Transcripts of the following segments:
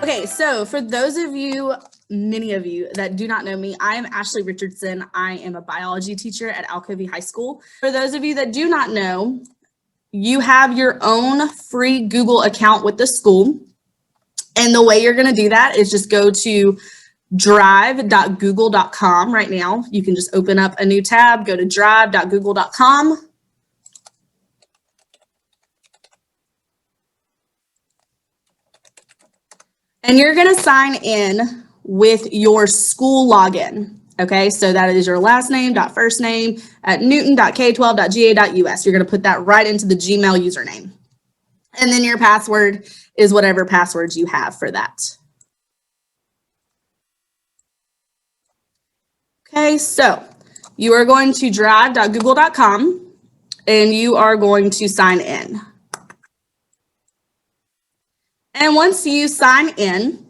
Okay, so for those of you, many of you that do not know me, I am Ashley Richardson. I am a biology teacher at Alcovey High School. For those of you that do not know, you have your own free Google account with the school. And the way you're going to do that is just go to drive.google.com right now. You can just open up a new tab, go to drive.google.com. And you're going to sign in with your school login. Okay, so that is your last name, first name at newton.k12.ga.us. You're going to put that right into the Gmail username. And then your password is whatever passwords you have for that. Okay, so you are going to drive.google.com and you are going to sign in. And once you sign in,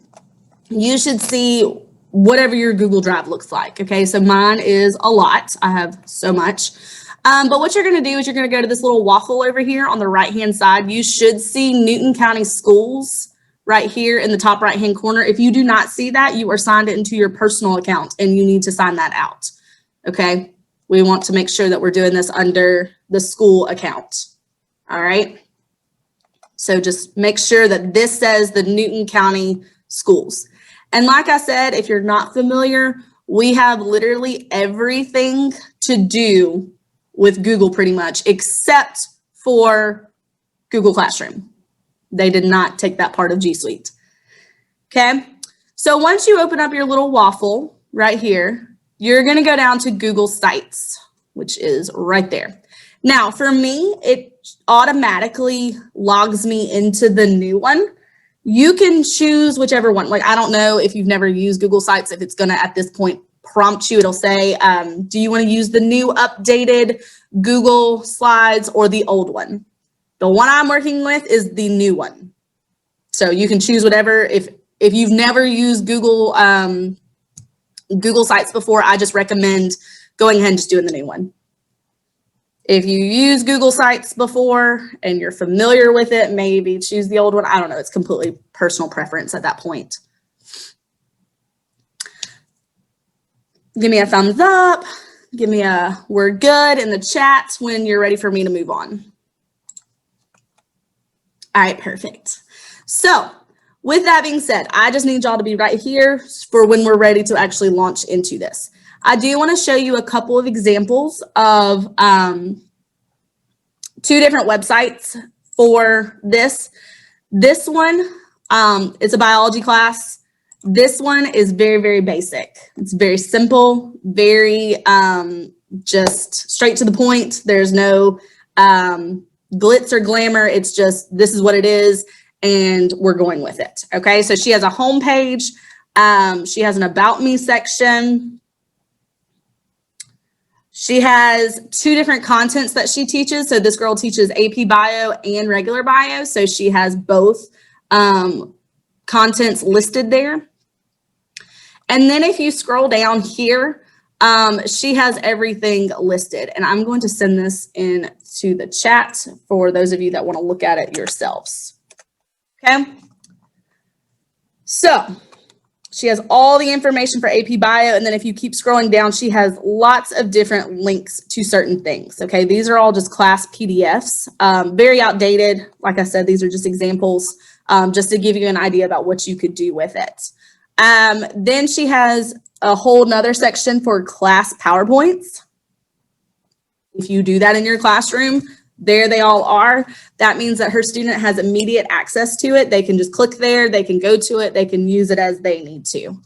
you should see whatever your Google Drive looks like. Okay, so mine is a lot. I have so much. But what you're going to do is you're going to go to this little waffle over here on the right-hand side. You should see Newton County Schools right here in the top right-hand corner. If you do not see that, you are signed into your personal account and you need to sign that out. Okay, we want to make sure that we're doing this under the school account. All right. So just make sure that this says the Newton County Schools. And like I said, if you're not familiar, we have literally everything to do with Google pretty much, except for Google Classroom. They did not take that part of G Suite. Okay, so once you open up your little waffle right here, you're going to go down to Google Sites, which is right there. Now, for me, it automatically logs me into the new one. You can choose whichever one. Like, I don't know if you've never used Google Sites, if it's going to, at this point, prompt you. It'll say, do you want to use the new updated Google Slides or the old one? The one I'm working with is the new one. So you can choose whatever. If you've never used Google Sites before, I just recommend going ahead and just doing the new one. If you use Google Sites before and you're familiar with it, maybe choose the old one. I don't know. It's completely personal preference at that point. Give me a thumbs up. Give me a we're good in the chat when you're ready for me to move on. All right, perfect. So with that being said, I just need y'all to be right here for when we're ready to actually launch into this. I do want to show you a couple of examples of two different websites for this. This one, it's a biology class. This one is very, very basic. It's very simple, very just straight to the point. There's no glitz or glamour. It's just, this is what it is, and we're going with it. Okay, so she has a home page. She has an About Me section. She has two different contents that she teaches. So this girl teaches AP Bio and regular bio. So she has both contents listed there. And then if you scroll down here, she has everything listed. And I'm going to send this into the chat for those of you that want to look at it yourselves. Okay. So she has all the information for AP Bio. And then if you keep scrolling down, she has lots of different links to certain things. Okay, these are all just class PDFs, very outdated. Like I said, these are just examples just to give you an idea about what you could do with it. Then she has a whole nother section for class PowerPoints. If you do that in your classroom, there they all are. That means that her student has immediate access to it. They can just click there, they can go to it, they can use it as they need to.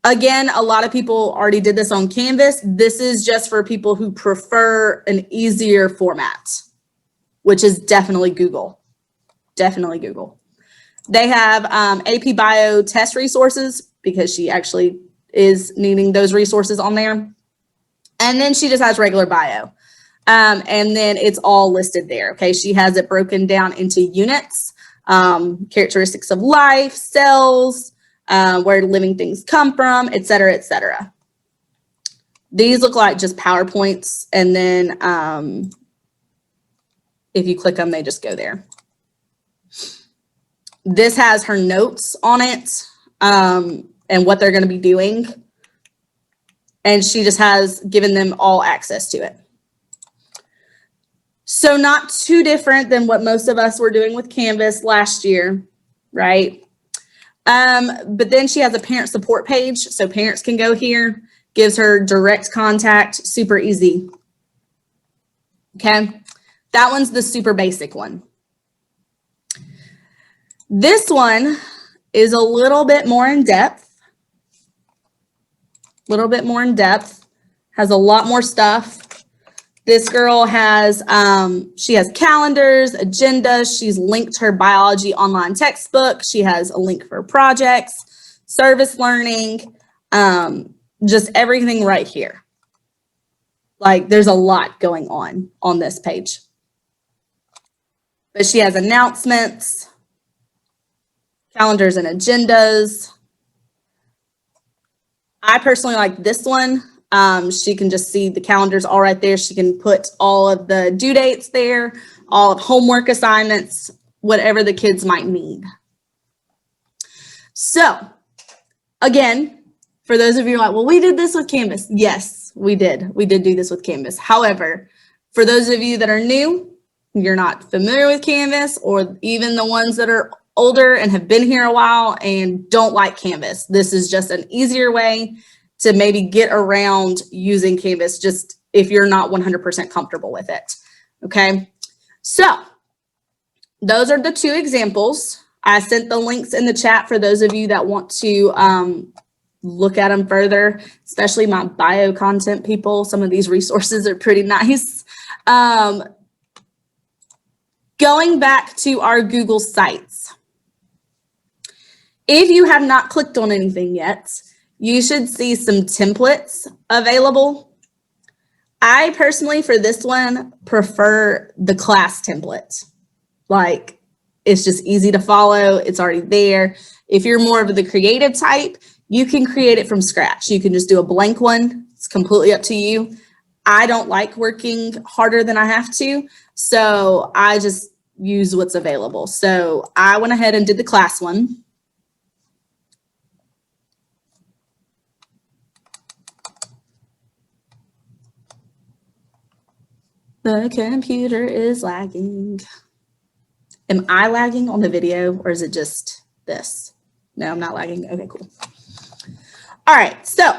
Again, a lot of people already did this on Canvas. This is just for people who prefer an easier format, which is definitely Google. Definitely Google. They have AP Bio test resources because she actually is needing those resources on there. And then she just has regular bio. And then it's all listed there. Okay, she has it broken down into units, characteristics of life, cells, where living things come from, et cetera, et cetera. These look like just PowerPoints. And then if you click them, they just go there. This has her notes on it and what they're going to be doing. And she just has given them all access to it. So not too different than what most of us were doing with Canvas last year, right? But then she has a parent support page. So parents can go here, gives her direct contact, super easy. Okay, that one's the super basic one. This one is a little bit more in depth. Has a lot more stuff. This girl has, she has calendars, agendas. She's linked her biology online textbook. She has a link for projects, service learning, just everything right here. Like there's a lot going on this page. But she has announcements, calendars and agendas. I personally like this one. She can just see the calendars all right there. She can put all of the due dates there, all of homework assignments, whatever the kids might need. So again, for those of you who are like, well, we did this with Canvas. Yes, we did. We did do this with Canvas. However, for those of you that are new, you're not familiar with Canvas, or even the ones that are older and have been here a while and don't like Canvas, this is just an easier way to maybe get around using Canvas, just if you're not 100% comfortable with it. Okay, so those are the two examples. I sent the links in the chat for those of you that want to look at them further, especially my bio content people. Some of these resources are pretty nice. Going back to our Google Sites. If you have not clicked on anything yet, you should see some templates available. I personally, for this one, prefer the class template. Like, it's just easy to follow. It's already there. If you're more of the creative type, you can create it from scratch. You can just do a blank one. It's completely up to you. I don't like working harder than I have to, so I just use what's available. So I went ahead and did the class one. The computer is lagging. Am I lagging on the video, or is it just this? No, I'm not lagging. Okay, cool. All right, so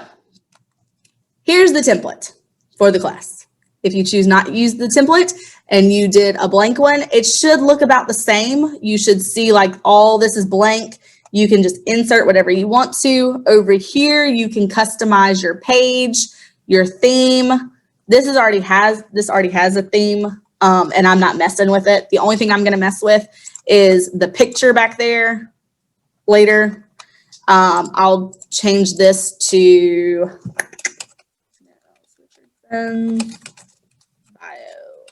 here's the template for the class. If you choose not to use the template and you did a blank one, it should look about the same. You should see like all this is blank. You can just insert whatever you want to. Over here, you can customize your page, your theme. This already has a theme, and I'm not messing with it. The only thing I'm gonna mess with is the picture back there later. I'll change this to bio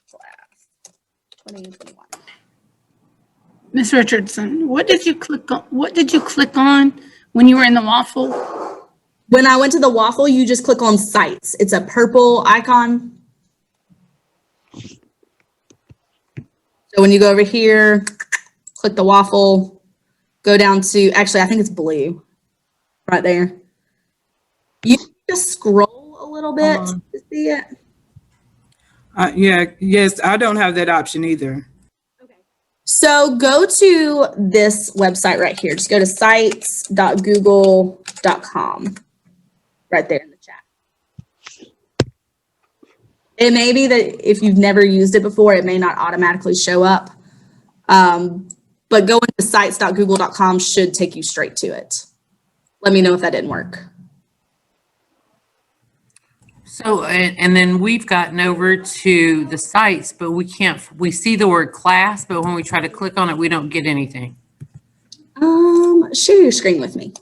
class 2021. Ms. Richardson, what did you click on? What did you click on when you were in the waffle? When I went to the waffle, you just click on sites. It's a purple icon. So when you go over here, click the waffle, go down to, actually, I think it's blue right there. You just scroll a little bit to see it. Yes, I don't have that option either. Okay. So go to this website right here. Just go to sites.google.com. Right there in the chat. It may be that if you've never used it before, it may not automatically show up. But going to sites.google.com should take you straight to it. Let me know if that didn't work. So, and then we've gotten over to the sites, but we see the word class, but when we try to click on it, we don't get anything. Share your screen with me.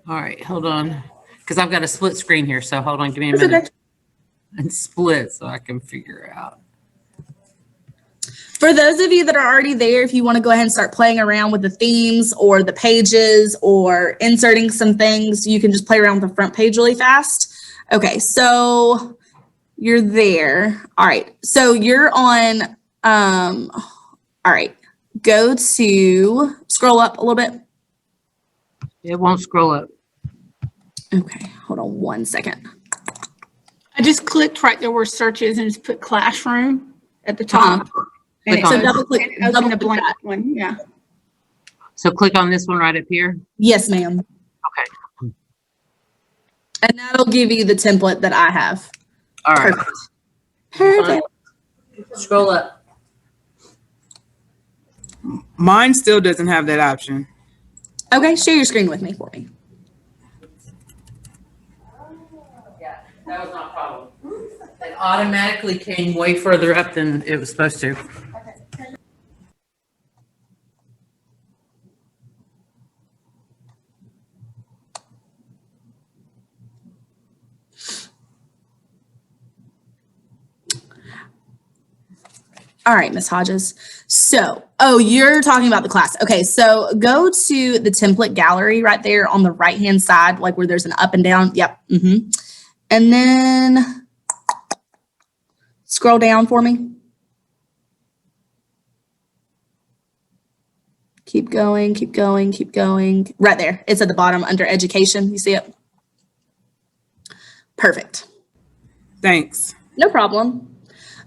All right, hold on. Because I've got a split screen here, so hold on, give me a minute. Okay. And split so I can figure out. For those of you that are already there, if you want to go ahead and start playing around with the themes or the pages or inserting some things, you can just play around with the front page really fast. Okay, so you're there. All right, so you're on, all right, go to, scroll up a little bit. It won't scroll up. Okay, hold on one second. I just clicked right there where search is and just put Classroom at the top. And Click on it it. double click- opened double the click blank that. one, yeah. So click on this one right up here. Yes, ma'am. Okay. And that'll give you the template that I have. All right. Perfect. Scroll up. Mine still doesn't have that option. Okay, share your screen with me for me. Yeah, that was not a problem. It automatically came way further up than it was supposed to. All right, Miss Hodges. So, oh, you're talking about the class. Okay, so go to the template gallery right there on the right-hand side, like where there's an up and down. Yep. And then scroll down for me. Keep going, keep going, keep going. Right there. It's at the bottom under education. You see it? Perfect. Thanks. No problem.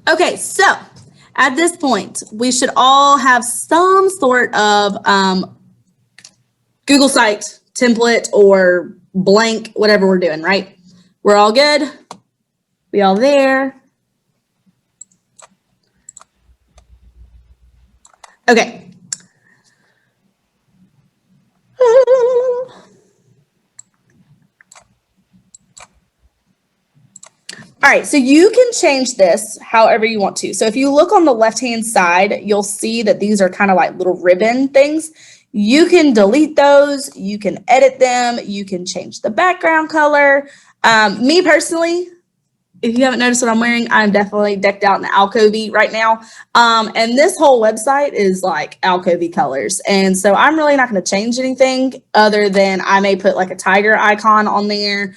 Okay, so at this point, we should all have some sort of Google site template or blank, whatever we're doing, right? We're all good? We all there? Okay. All right, so you can change this however you want to. So if you look on the left-hand side, you'll see that these are kind of like little ribbon things. You can delete those, you can edit them, you can change the background color. Me personally, if you haven't noticed what I'm wearing, I'm definitely decked out in alcovey right now. And this whole website is like alcovey colors. And so I'm really not going to change anything other than I may put like a tiger icon on there.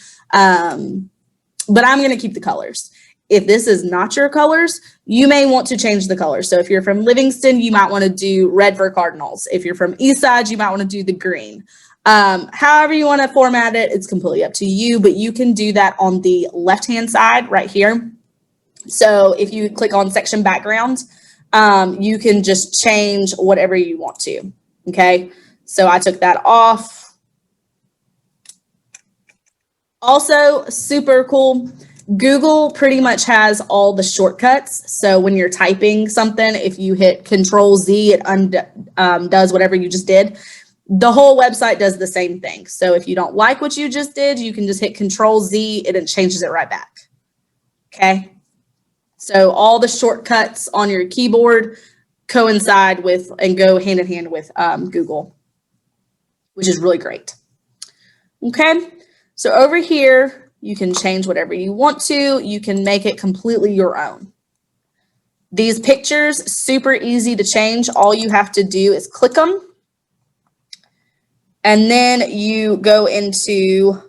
But I'm going to keep the colors. If this is not your colors, you may want to change the colors. So if you're from Livingston, you might want to do red for Cardinals. If you're from Eastside, you might want to do the green. However you want to format it, it's completely up to you, but you can do that on the left-hand side right here. So if you click on section background, you can just change whatever you want to, okay? So I took that off. Also, super cool. Google pretty much has all the shortcuts. So when you're typing something, if you hit Control Z, it does whatever you just did. The whole website does the same thing. So if you don't like what you just did, you can just hit Control Z and it changes it right back. Okay. So all the shortcuts on your keyboard coincide with and go hand in hand with Google, which is really great. Okay. So over here, you can change whatever you want to. You can make it completely your own. These pictures, super easy to change. All you have to do is click them. And then you go into,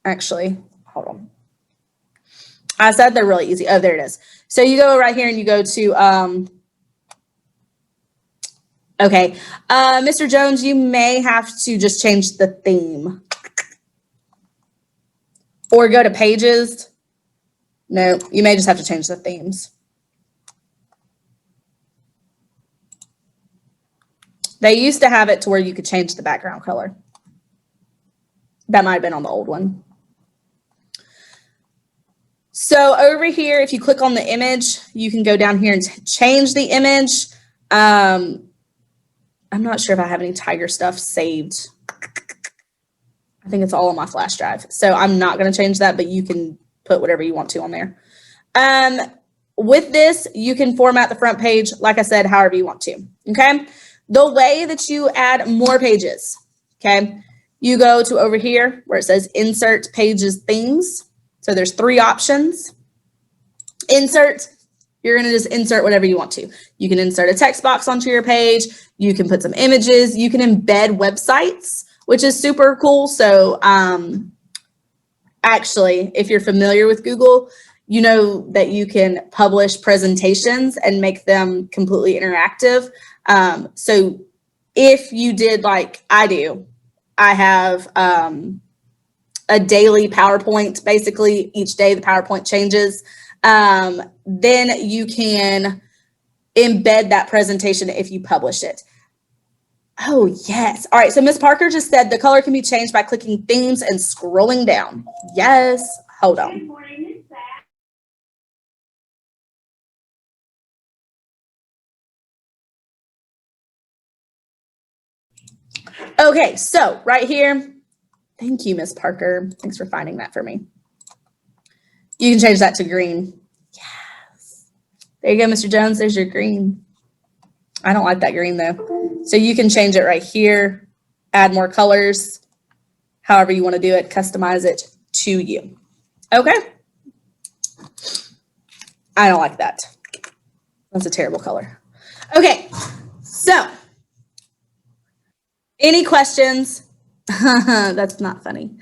actually, hold on. I said they're really easy. Oh, there it is. So you go right here and you go to, okay. Mr. Jones, you may have to just change the theme. Or go to pages. No, you may just have to change the themes. They used to have it to where you could change the background color. That might have been on the old one. So over here, if you click on the image, you can go down here and change the image. I'm not sure if I have any Tiger stuff saved. I think it's all on my flash drive. So I'm not going to change that, but you can put whatever you want to on there. With this, you can format the front page, like I said, however you want to, okay? The way that you add more pages, okay? You go to over here where it says Insert Pages Themes. So there's 3 options. Insert, you're going to just insert whatever you want to. You can insert a text box onto your page. You can put some images. You can embed websites, which is super cool. So actually, if you're familiar with Google, you know that you can publish presentations and make them completely interactive. So if you did like I do, I have a daily PowerPoint. Basically, each day the PowerPoint changes. Then you can embed that presentation if you publish it. Oh, yes. All right. So Ms. Parker just said the color can be changed by clicking themes and scrolling down. Yes. Hold on. Okay. So right here. Thank you, Ms. Parker. Thanks for finding that for me. You can change that to green. Yes. There you go, Mr. Jones. There's your green. I don't like that green though. So you can change it right here, add more colors, however you want to do it, customize it to you. Okay. I don't like that. That's a terrible color. Okay. So any questions? That's not funny.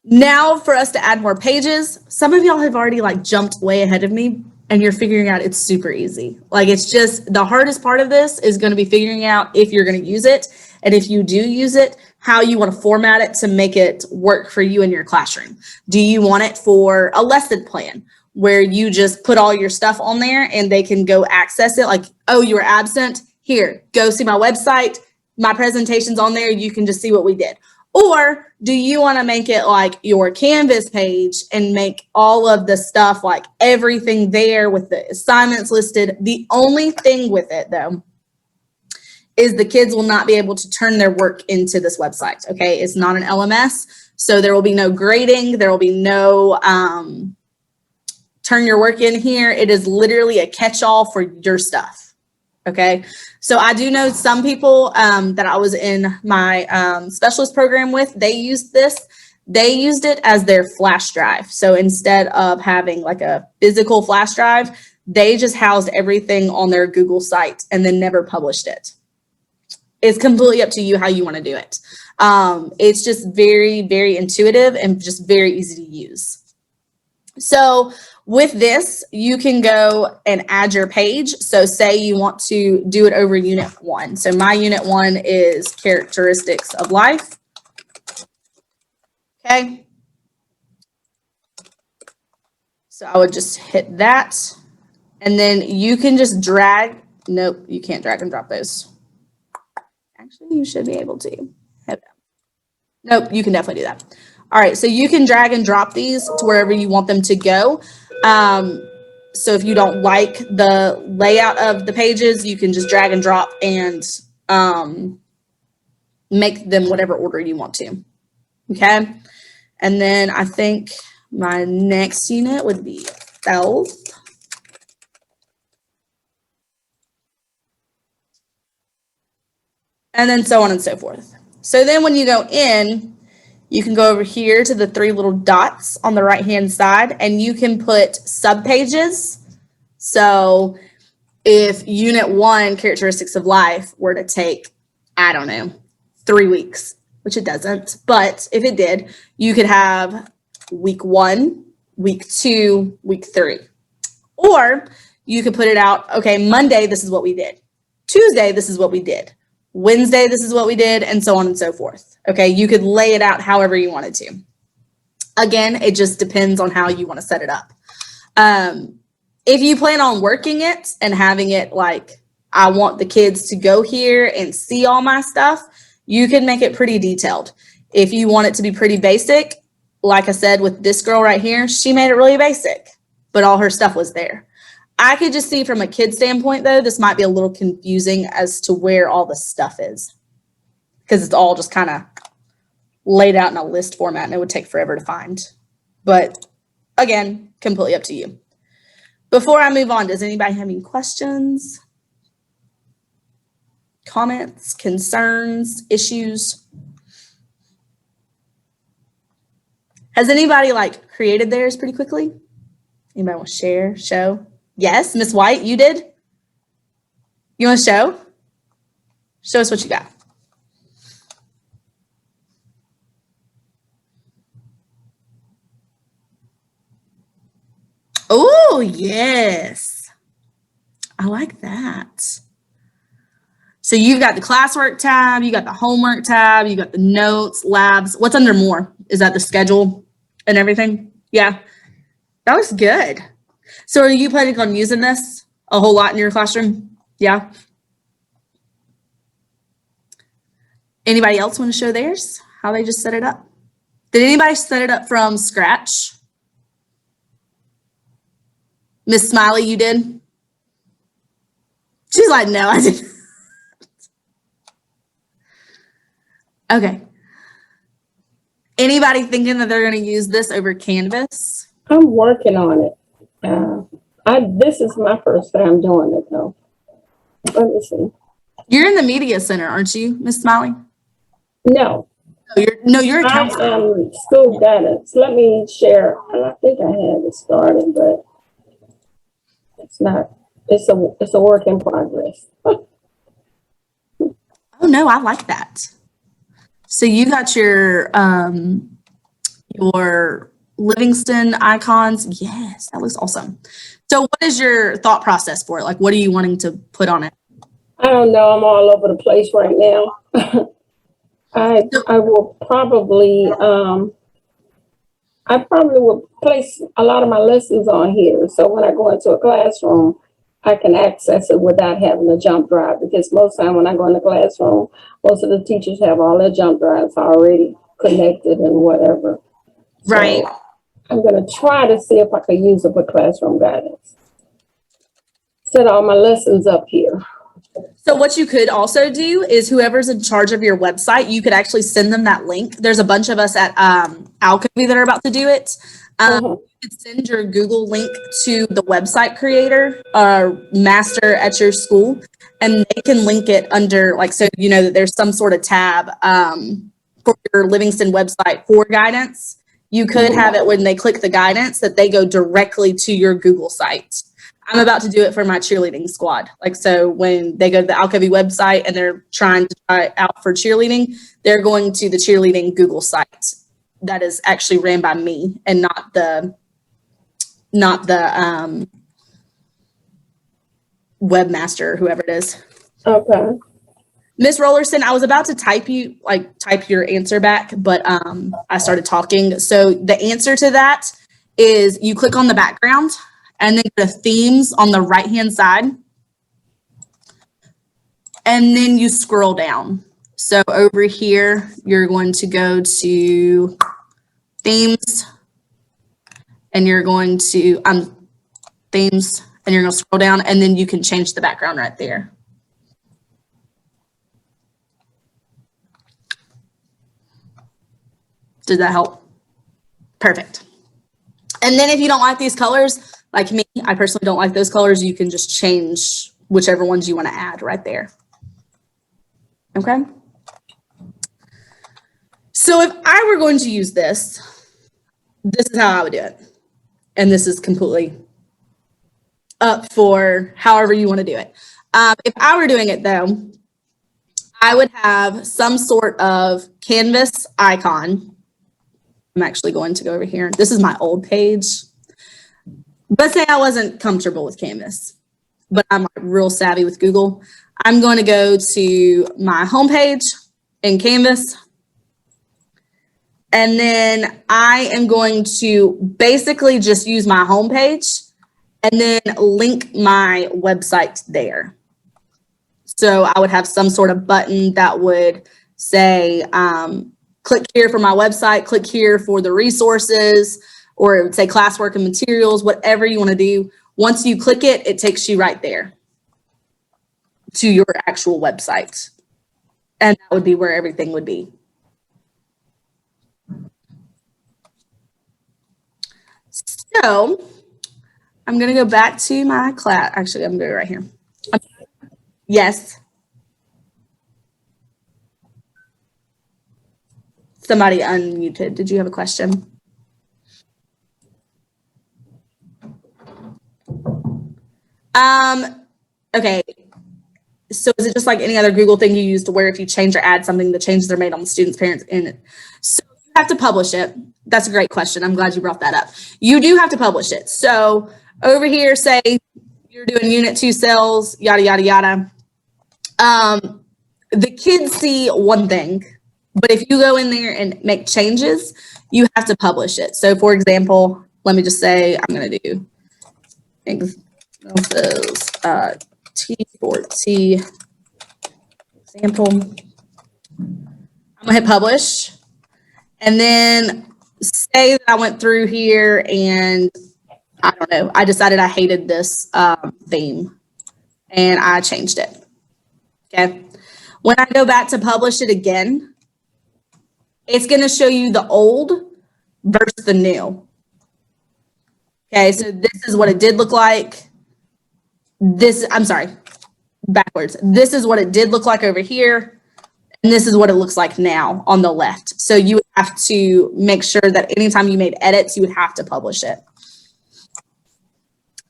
Now for us to add more pages, some of y'all have already like jumped way ahead of me and you're figuring out it's super easy. Like it's just the hardest part of this is going to be figuring out if you're going to use it. And if you do use it, how you want to format it to make it work for you in your classroom. Do you want it for a lesson plan where you just put all your stuff on there and they can go access it? Like, oh, you were absent? Here, go see my website. My presentation's on there. You can just see what we did. Or do you want to make it like your Canvas page and make all of the stuff, like everything there with the assignments listed? The only thing with it, though, is the kids will not be able to turn their work into this website, okay? It's not an LMS, so there will be no grading. There will be no turn your work in here. It is literally a catch-all for your stuff, okay? So I do know some people that I was in my specialist program with, they used this. They used it as their flash drive. So instead of having like a physical flash drive, they just housed everything on their Google site and then never published it. It's completely up to you how you want to do it. It's just very, very intuitive and just very easy to use. So with this, you can go and add your page. So say you want to do it over unit 1. So my unit 1 is characteristics of life. Okay. So I would just hit that. And then you can just drag. Nope, you can't drag and drop those. Actually, you should be able to. Nope, you can definitely do that. All right, so you can drag and drop these to wherever you want them to go. So if you don't like the layout of the pages, you can just drag and drop and make them whatever order you want to. Okay, and then I think my next unit would be health. And then so on and so forth. So then when you go in, you can go over here to the 3 little dots on the right-hand side, and you can put subpages. So if Unit 1, Characteristics of Life, were to take, I don't know, 3 weeks, which it doesn't, but if it did, you could have week 1, week 2, week 3. Or you could put it out, okay, Monday, this is what we did. Tuesday, this is what we did. Wednesday, this is what we did, and so on and so forth. Okay, you could lay it out however you wanted to. Again, it just depends on how you want to set it up. If you plan on working it and having it like, I want the kids to go here and see all my stuff, you can make it pretty detailed. If you want it to be pretty basic, like I said with this girl right here, she made it really basic, but all her stuff was there. I could just see from a kid standpoint, though, this might be a little confusing as to where all the stuff is, because it's all just kind of laid out in a list format and it would take forever to find. But again, completely up to you. Before I move on, does anybody have any questions, comments, concerns, issues? Has anybody like created theirs pretty quickly? Anybody want to share, show? Yes, Miss White, you did? You want to show? Show us what you got. Oh, yes. I like that. So you've got the classwork tab, you got the homework tab, you got the notes, labs. What's under more? Is that the schedule and everything? Yeah, that looks good. So are you planning on using this a whole lot in your classroom? Yeah. Anybody else want to show theirs? How they just set it up? Did anybody set it up from scratch? Miss Smiley, you did? She's like, no, I didn't. Okay. Anybody thinking that they're going to use this over Canvas? I'm working on it. This is my first time doing it though. Let me see. You're in the media center, aren't you, Miss Smiley? No, You're a I counselor. am school guidance. Let me share. And I think I had it started, but it's not. It's a work in progress. Oh no, I like that. So you got your Livingston icons. Yes, that looks awesome. So what is your thought process for it? Like, what are you wanting to put on it? I don't know. I'm all over the place right now. I will probably will place a lot of my lessons on here. So when I go into a classroom, I can access it without having a jump drive, because most time when I go in the classroom, most of the teachers have all their jump drives already connected and whatever. So Right. I'm going to try to see if I can use it for classroom guidance. Set all my lessons up here. So what you could also do is whoever's in charge of your website, you could actually send them that link. There's a bunch of us at Alcovy that are about to do it. You could send your Google link to the website creator or master at your school, and they can link it under, like, so you know that there's some sort of tab for your Livingston website for guidance. You could have it when they click the guidance that they go directly to your Google site. I'm about to do it for my cheerleading squad. Like, so when they go to the Alcovy website and they're trying to try it out for cheerleading, they're going to the cheerleading Google site that is actually ran by me and not the webmaster, whoever it is. Okay. Miss Rollerson, I was about to type your answer back, but I started talking. So the answer to that is you click on the background and then go to themes on the right-hand side. And then you scroll down. So over here, you're going to go to themes, and you're going to themes, and you're going to scroll down, and then you can change the background right there. Did that help? Perfect. And then if you don't like these colors, like me, I personally don't like those colors, you can just change whichever ones you want to add right there. Okay? So if I were going to use this is how I would do it. And this is completely up for however you want to do it. If I were doing it though, I would have some sort of canvas icon. I'm actually going to go over here. This is my old page. But say I wasn't comfortable with Canvas, but I'm like real savvy with Google. I'm going to go to my homepage in Canvas. And then I am going to basically just use my homepage and then link my website there. So I would have some sort of button that would say, click here for my website, click here for the resources, or it would say classwork and materials, whatever you want to do. Once you click it, it takes you right there to your actual website. And that would be where everything would be. So I'm going to go back to my class. Actually, I'm going to go right here. Yes. Somebody unmuted. Did you have a question? Okay. So is it just like any other Google thing you use to where if you change or add something, the changes are made on the students' parents in it? So you have to publish it. That's a great question. I'm glad you brought that up. You do have to publish it. So over here, say you're doing unit 2 sales, yada, yada, yada. The kids see one thing, but if you go in there and make changes, you have to publish it. So for example, let me just say, I'm going to do examples, T4T example. I'm going to hit publish. And then say that I went through here and I don't know, I decided I hated this theme and I changed it. Okay. When I go back to publish it again, it's going to show you the old versus the new. Okay. So this is what it did look like. I'm sorry, backwards. This is what it did look like over here. And this is what it looks like now on the left. So you would have to make sure that anytime you made edits, you would have to publish it.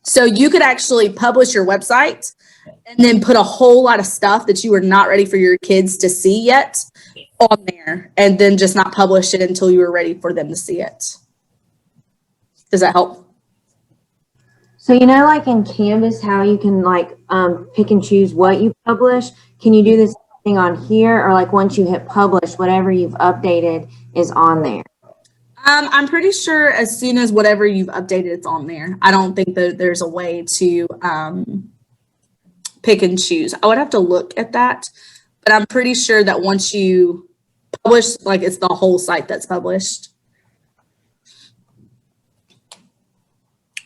So you could actually publish your website and then put a whole lot of stuff that you were not ready for your kids to see yet on there, and then just not publish it until you were ready for them to see it. Does that help? So, you know, like in Canvas, how you can like pick and choose what you publish. Can you do this thing on here, or like once you hit publish, whatever you've updated is on there? I'm pretty sure as soon as whatever you've updated, it's on there. I don't think that there's a way to pick and choose. I would have to look at that, but I'm pretty sure that once you publish, like it's the whole site that's published.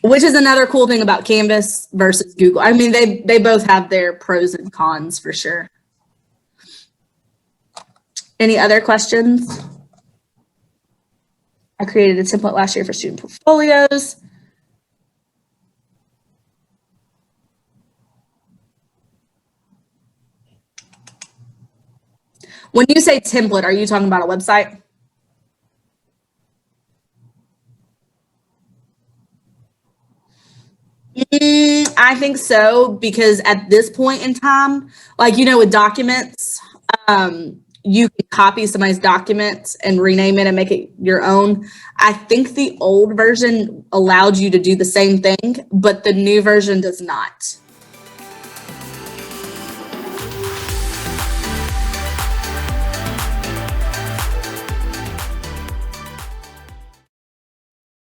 Which is another cool thing about Canvas versus Google. I mean, they both have their pros and cons for sure. Any other questions? I created a template last year for student portfolios. When you say template, are you talking about a website? I think so, because at this point in time, like, you know, with documents, you can copy somebody's document and rename it and make it your own. I think the old version allowed you to do the same thing, but the new version does not.